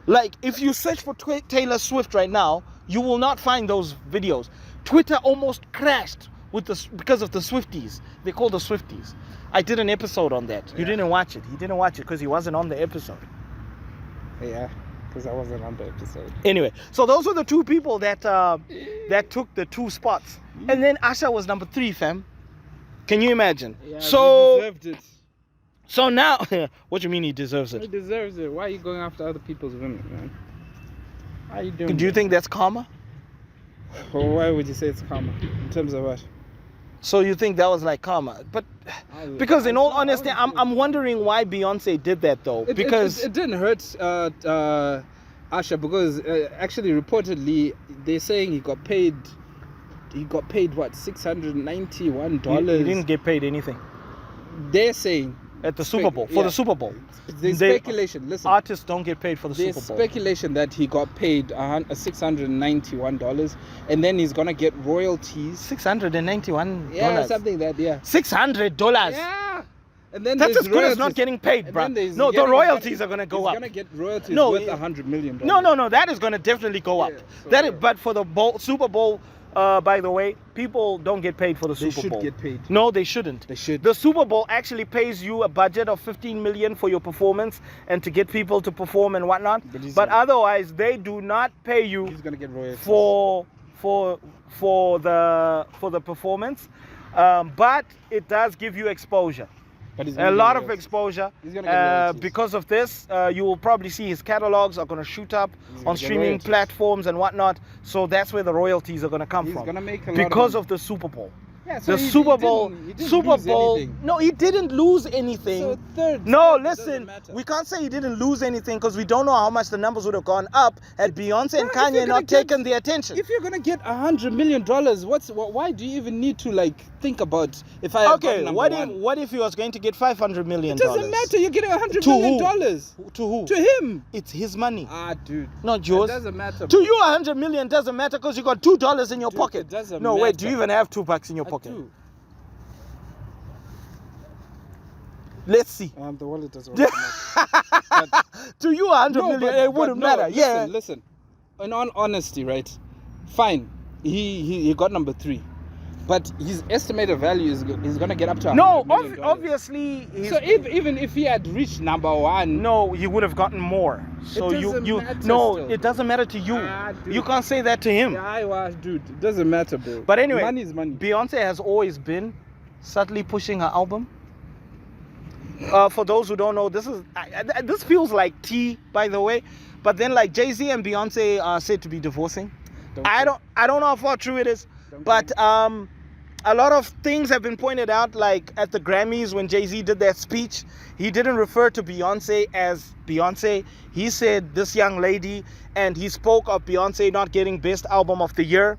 Like, if you search for Taylor Swift right now, you will not find those videos. Twitter almost crashed because of the Swifties. They call the Swifties. I did an episode on that. You didn't watch it. He didn't watch it because he wasn't on the episode. Yeah, because I wasn't on the episode. Anyway, so those were the two people that took the 2 spots. And then Usher was number 3, fam. Can you imagine? Yeah, so he deserved it. So now, what do you mean he deserves it? He deserves it. Why are you going after other people's women, man? Why are you doing Do you think that's karma? Well, why would you say it's karma? In terms of what? So you think that was like karma? But because in all honesty, I'm wondering why Beyonce did that though. Because it didn't hurt Usher, because actually reportedly they're saying he got paid what, $691. He didn't get paid anything. They're saying at the Super Bowl, for the Super Bowl. There's speculation. Listen, artists don't get paid for the Super Bowl. There's speculation that he got paid $691, and then he's gonna get royalties. $691. Yeah, something like that. Yeah. $600. Yeah. And then that's as good as not getting paid, bro. No, the royalties are gonna go up. He's gonna get royalties worth $100 million. No, that is gonna definitely go up. So but for the Super Bowl. By the way, people don't get paid for the Super Bowl. They should get paid. No, they shouldn't. They should. The Super Bowl actually pays you a budget of $15 million for your performance and to get people to perform and whatnot. But otherwise, they do not pay you. He's gonna get royalties for the performance. But it does give you exposure. But he's a gonna get lot of royalties. exposure. He's gonna get royalties. Because of this, you will probably see his catalogs are going to shoot up He's gonna on get streaming royalties. platforms and whatnot. So that's where the royalties are going to come He's from. gonna make a lot Because of of the Super Bowl. yeah, so The he Super Bowl, didn't Super lose Bowl. anything. No, he didn't lose anything. So third. No, spot, it doesn't listen, matter. we can't say he didn't lose anything because we don't know how much the numbers would have gone up had Beyonce and Bro, if you're Kanye gonna not get- taken the attention. If you're gonna get $100 million, why do you even need to like think about if I have Okay, got number what one? if he was going to get $500 million? It doesn't matter. You're getting $100 To million who? dollars To who? to him. It's his money, Ah, dude. not It yours. doesn't matter. To bro. you, $100 million doesn't matter because you got $2 in your Dude, pocket. it doesn't No, wait, do you matter. even have $2 in your I pocket? do. Let's see. The wallet doesn't work. But- To you, $100 million, it wouldn't matter. Listen, Yeah. Listen. In all honesty, right? Fine. He got number 3. But his estimated value is gonna get up to No, $100 million. obviously. He's, So even if he had reached number 1, no, you would have gotten more. So doesn't you matter no, still. it doesn't matter to you. Ah, dude. You can't say that to him. Yeah, I was, dude. It doesn't matter, bro. But anyway, money is money. Beyonce has always been subtly pushing her album. For those who don't know, this feels like tea, by the way. But then, like JayZ and Beyonce are said to be divorcing. I don't know how far true it is, but a lot of things have been pointed out. Like at the Grammys when JayZ did that speech, he didn't refer to Beyonce as Beyonce. He said this young lady, and he spoke of Beyonce not getting Best Album of the Year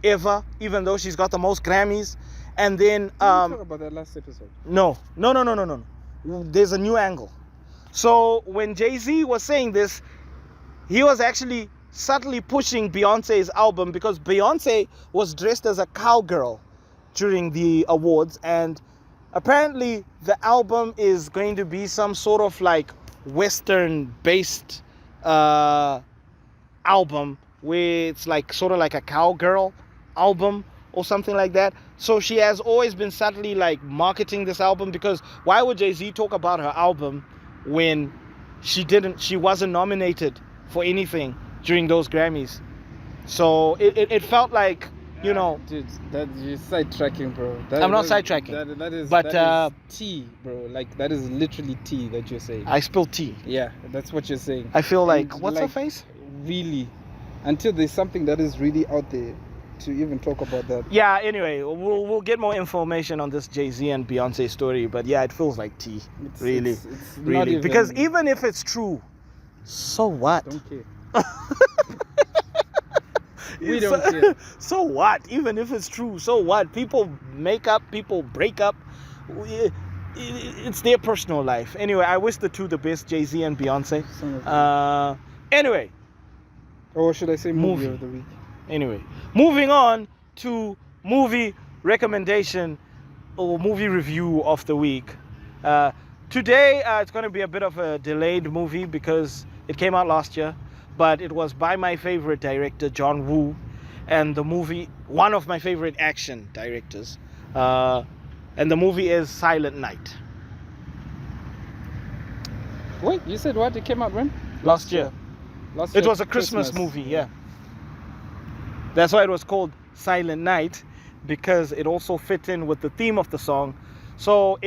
ever, even though she's got the most Grammys. And then Didn't we talk about that last episode. no. There's a new angle. So when JayZ was saying this, he was actually subtly pushing Beyonce's album because Beyonce was dressed as a cowgirl during the awards, and apparently the album is going to be some sort of like Western based album where it's like sort of like a cowgirl album or something like that. So she has always been subtly like marketing this album, because why would JayZ talk about her album when she wasn't nominated for anything during those Grammys? So it felt like, you know, Dude, that you're sidetracking, bro. I'm not sidetracking. That is, but, that is tea, bro. Like that is literally tea that you're saying. I spilled tea. Yeah, that's what you're saying. I feel like, And, what's her like, face? Really, until there's something that is really out there to even talk about that. Yeah, anyway, we'll get more information on this JayZ and Beyonce story, but yeah, it feels like tea. It's Really, not really. even, Because even if it's true, so what? don't care. We don't care. So what? Even if it's true, so what? People make up, people break up. It's their personal life. Anyway, I wish the two the best, JayZ and Beyonce. Some of them. Anyway, Or should I say movie movie. of the week? Anyway, moving on to movie recommendation or movie review of the week. Today, it's going to be a bit of a delayed movie because it came out last year, but it was by my favorite director, John Woo, and the movie, one of my favorite action directors, and the movie is Silent Night. Wait, you said what? It came out when? Last year. Last It year, was a Christmas movie, yeah. That's why it was called Silent Night, because it also fit in with the theme of the song. So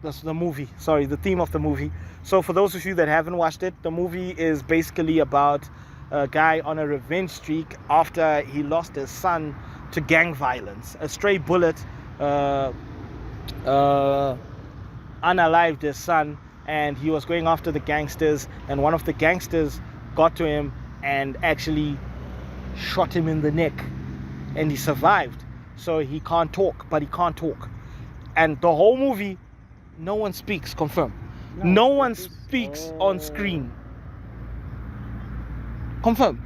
that's the movie, sorry, the theme of the movie. So for those of you that haven't watched it, the movie is basically about a guy on a revenge streak after he lost his son to gang violence. A stray bullet unalived his son, and he was going after the gangsters, and one of the gangsters got to him and actually shot him in the neck, and he survived. So he can't talk, but he can't talk. And the whole movie, no one speaks, confirm. No one speaks on screen. Confirm.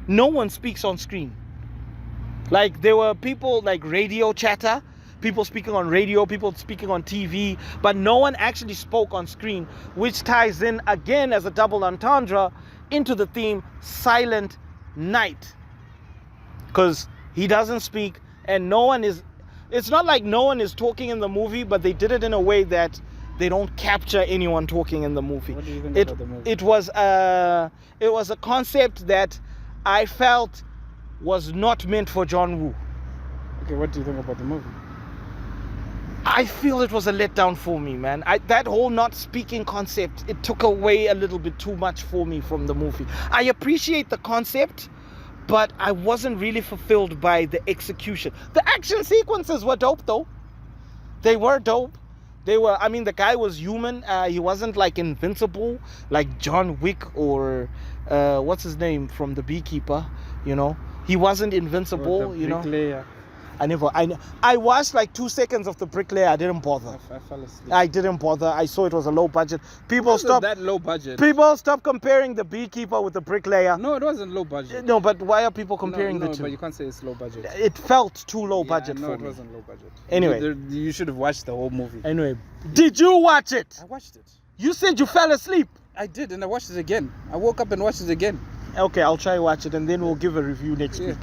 No one speaks on screen. Like there were people like radio chatter, people speaking on radio, people speaking on TV, but no one actually spoke on screen, which ties in again as a double entendre into the theme Silent Night. Because he doesn't speak and no one is, it's not like no one is talking in the movie, but they did it in a way that they don't capture anyone talking in the movie. What do you think It, about the movie? it was a concept that I felt was not meant for John Woo. Okay, what do you think about the movie? I feel it was a letdown for me, man. That whole not speaking concept, it took away a little bit too much for me from the movie. I appreciate the concept, but I wasn't really fulfilled by the execution. The action sequences were dope, though. They were dope. I mean, the guy was human. He wasn't like invincible, like John Wick or what's his name from The Beekeeper, you know. He wasn't invincible, you know. Bricklayer. I watched like 2 seconds of The Bricklayer. I didn't bother. I fell asleep. I didn't bother. I saw it was a low budget. It wasn't that low budget. People stop comparing The Beekeeper with The Bricklayer. No, it wasn't low budget. No, but why are people comparing the two? No, but you can't say it's low budget. It felt too low budget for me. No, it wasn't low budget. Anyway. You should have watched the whole movie. Anyway, did you watch it? I watched it. You said you fell asleep. I did, and I watched it again. I woke up and watched it again. Okay, I'll try to watch it, and then we'll give a review next week.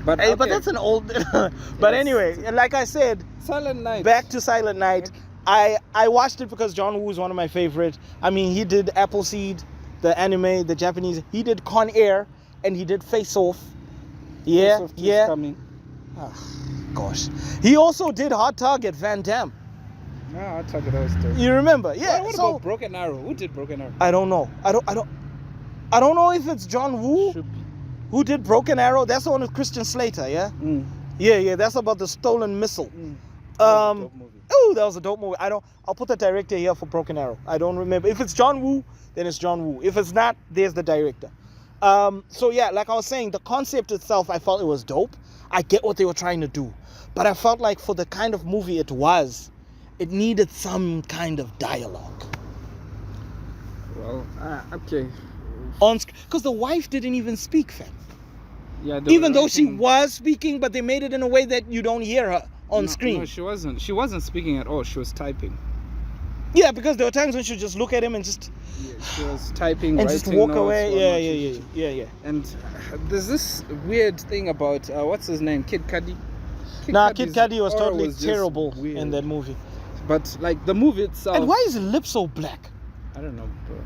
But, hey, but that's an old... But anyway, like I said... Silent Night. Back to Silent Night. I watched it because John Woo is one of my favorites. I mean, he did Appleseed, the anime, the Japanese. He did Con Air, and he did Face Off. Yeah, Face Off yeah. Coming. Oh, gosh. He also did Hard Target, Van Damme. No, Hard Target, that was terrible. You remember? Yeah. What about Broken Arrow? Who did Broken Arrow? I don't know. I don't know if it's John Woo. Should be. Who did Broken Arrow? That's the one with Christian Slater, yeah? Mm. Yeah, that's about the stolen missile. Dope movie. Oh, that was a dope movie. I'll put the director here for Broken Arrow. I don't remember. If it's John Woo, then it's John Woo. If it's not, there's the director. So yeah, like I was saying, the concept itself, I felt it was dope. I get what they were trying to do. But I felt like for the kind of movie it was, it needed some kind of dialogue. Well, okay. Because the wife didn't even speak, fam. Yeah, even though she was speaking, but they made it in a way that you don't hear her on screen. No, she wasn't. She wasn't speaking at all. She was typing. Yeah, because there were times when she would just look at him and just... Yeah, she was typing, and just walk away. Yeah. And there's this weird thing about, what's his name? Kid Cudi? Kid Cudi was totally terrible in that movie. But, like, the movie itself... And why is his lip so black? I don't know, bro.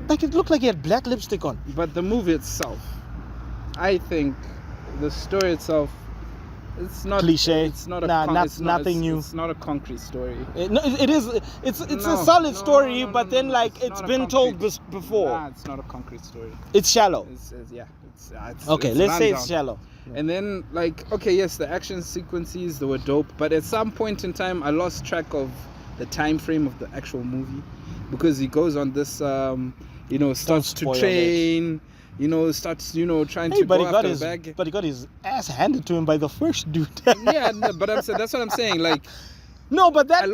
Like, it looked like he had black lipstick on. But the movie itself, I think the story itself, it's not cliche. It's not nothing new. It's not a concrete story. It is. It's a solid story, but then like it's been told before. Nah, it's not a concrete story. It's shallow. It's okay, let's say it's shallow. And then like, okay, yes, the action sequences, they were dope, but at some point in time, I lost track of the time frame of the actual movie, because he goes on this, starts to train. Starts, trying to go after the bag. But he got his ass handed to him by the first dude. Yeah, no, but that's what I'm saying. Like, no, but that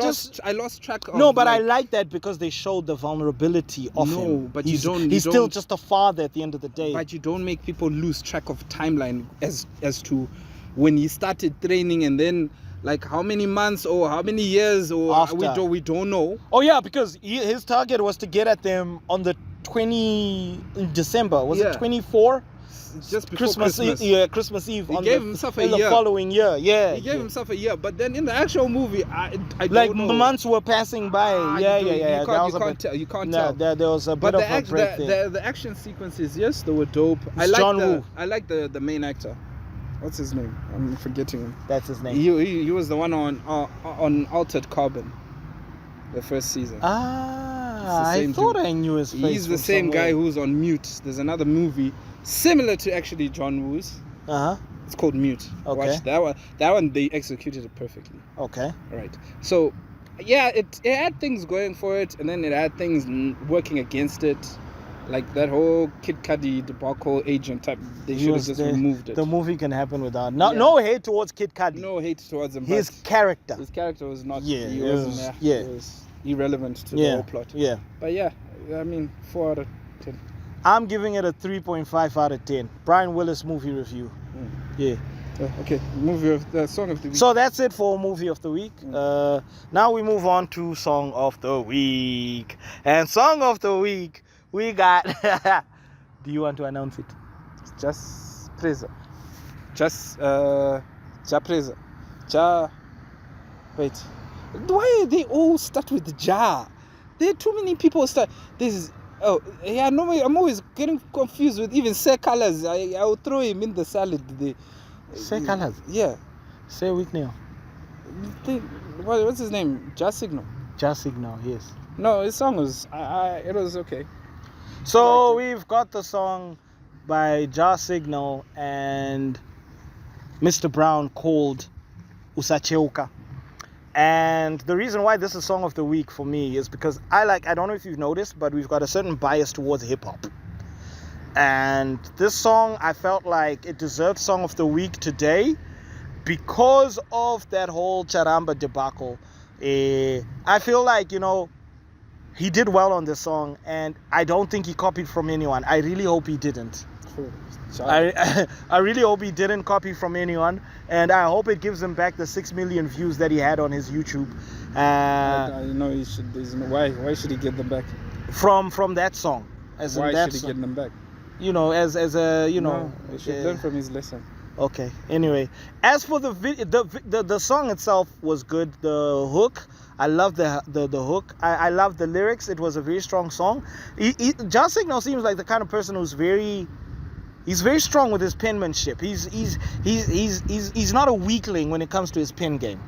I lost track of. No, but I like that because they showed the vulnerability of him. No, but he's still just a father at the end of the day. But you don't make people lose track of timeline as to when he started training, and then like how many months or how many years or after. We don't know. Oh yeah, because his target was to get at them on the 20 December. Was it 24? Just before Christmas. Christmas Eve. He gave himself a year. The following year, yeah. He gave himself a year, but then in the actual movie, I like don't know. Months were passing by. You can't tell. There was a bit of a break there. The action sequences, yes, they were dope. I like the main actor. What's his name? I'm forgetting him. That's his name. He was the one on Altered Carbon, the first season. I thought I knew his face. He's the same guy who's on Mute. There's another movie similar to actually John Woo's. It's called Mute. Okay. Watch that one. That one they executed it perfectly. Okay. Right. So, yeah, it had things going for it, and then it had things working against it. Like that whole Kid Cudi debacle agent type, they should have just removed it. The movie can happen without. No hate towards Kid Cudi. No hate towards him. His character. His character was not. Yeah, he wasn't there. Yeah. It was irrelevant to the whole plot. Yeah. But yeah, I mean, 4 out of 10. I'm giving it a 3.5 out of 10. Brian Willis movie review. Yeah. Okay, song of the week. So that's it for movie of the week. Now we move on to song of the week. And song of the week, we got... Do you want to announce it? Just Preza. Jah Preza. Jah... Wait. Why they all start with Jah? There are too many people start... This is... Oh, yeah, no, I'm always getting confused with even Say Colors. I will throw him in the salad. Say Colors? Yeah. Say Wicknell. What's his name? Jah Signal. Jah Signal, yes. No, his song was it was okay. So we've got the song by Jah Signal and Mr. Brown called Usacheuke. And the reason why this is Song of the Week for me is because I don't know if you've noticed, but we've got a certain bias towards hip hop. And this song, I felt like it deserved Song of the Week today because of that whole Charamba debacle. I feel like, he did well on this song, and I don't think he copied from anyone. I really hope he didn't. I really hope he didn't copy from anyone, and I hope it gives him back the 6 million views that he had on his YouTube. He should. Why should he get them back? From that song. Why should he get them back? No, he should learn from his lesson. Okay. Anyway, as for the song itself was good. The hook, I love the hook. I love the lyrics. It was a very strong song. Jah Signal seems like the kind of person who's he's very strong with his penmanship. He's not a weakling when it comes to his pen game.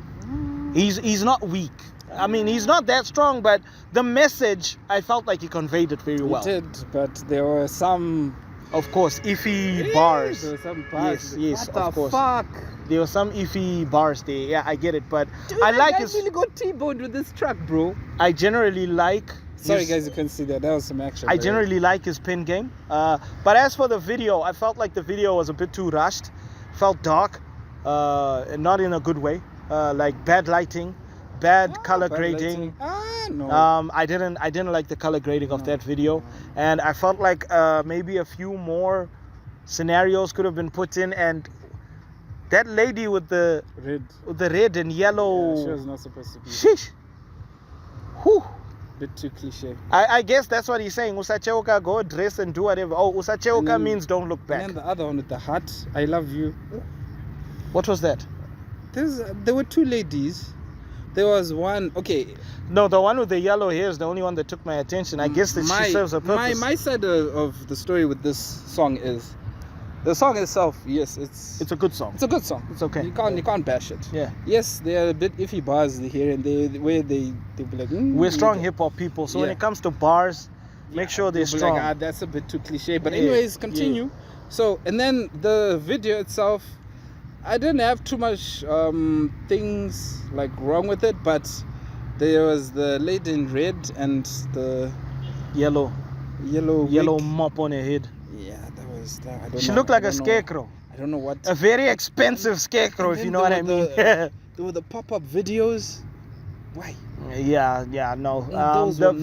He's not weak. I mean, he's not that strong, but the message, I felt like he conveyed it very well. He did, but there were some... Of course, iffy bars. There were some bars. Yes, what of course. Fuck? There were some iffy bars there. Yeah, I get it, but Dude, I like his... really got T-boned with this track, bro. I generally like... Sorry guys, you couldn't see that. That was some action. I generally like his pen game. But as for the video, I felt like the video was a bit too rushed. Felt dark, and not in a good way. Like bad lighting, bad color grading. No. I didn't like the color grading of that video, and I felt like maybe a few more scenarios could have been put in. And that lady with the red and yellow, yeah, she was not supposed to be. Sheesh. Whew. Bit too cliche. I guess that's what he's saying. Usacheuke, go dress and do whatever. Oh, Usacheuke means don't look back. And then the other one with the heart, I love you. What was that? There were two ladies. There was one, okay. No, the one with the yellow hair is the only one that took my attention. I guess that she serves a purpose. My side of the story with this song is, the song itself, yes, it's a good song. It's a good song. It's okay. You can't bash it. Yeah. Yes, there are a bit iffy bars here and there where they be like, we're strong hip hop people, so when it comes to bars, make sure they're strong. Like, that's a bit too cliche. But anyways, continue. Yeah. So, and then the video itself, I didn't have too much things like wrong with it, but there was the lady in red and the yellow wig. mop on her head. Yeah, that was that. I don't she know. looked like a scarecrow. I don't know what. A very expensive scarecrow, if you know what I mean. There were the pop-up videos. Why? Yeah, no. The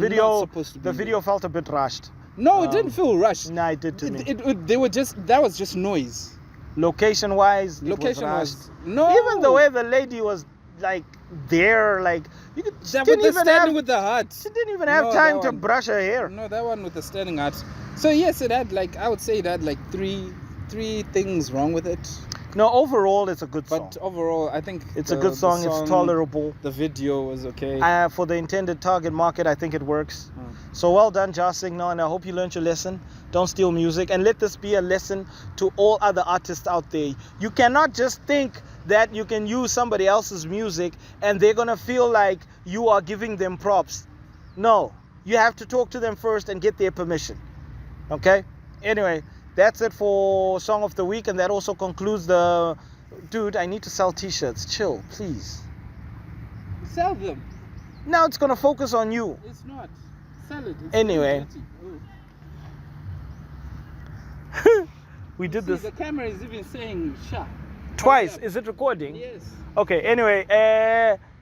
video felt a bit rushed. No, it didn't feel rushed. No, it did to me. That was just noise. Location-wise, no. Even the way the lady was like there, like you could. She didn't with the heart. She didn't even have time to brush her hair. No, that one with the standing heart. So yes, it had I would say it had three things wrong with it. No, overall it's a good song. But overall, I think it's a good song. It's tolerable. The video was okay. For the intended target market, I think it works. So well done, Jah Signal, and I hope you learned your lesson. Don't steal music, and let this be a lesson to all other artists out there. You cannot just think that you can use somebody else's music and they're gonna feel like you are giving them props. No, you have to talk to them first and get their permission. Okay? Anyway, that's it for Song of the Week, and that also concludes the... Dude, I need to sell t-shirts. Chill, please. Sell them. Now it's gonna focus on you. It's not. Sell it. Anyway. We did this. The camera is even saying "sha." Twice. Is it recording? Yes. Okay, anyway,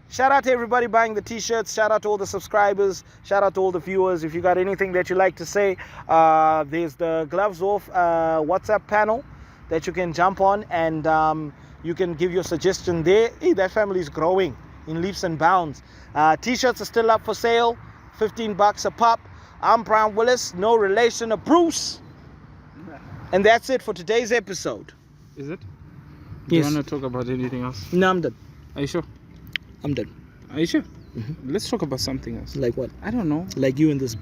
shout out to everybody buying the t-shirts. Shout out to all the subscribers. Shout out to all the viewers. If you got anything that you like to say, there's the Gloves Off WhatsApp panel that you can jump on, and you can give your suggestion there. Hey, that family is growing in leaps and bounds. T-shirts are still up for sale, $15 a pop. I'm Brian Willis, no relation to Bruce. And that's it for today's episode. Is it? Yes. Do you want to talk about anything else? No, I'm done. Are you sure? I'm done. Are you sure? Mm-hmm. Let's talk about something else. Like what? I don't know. Like you and this...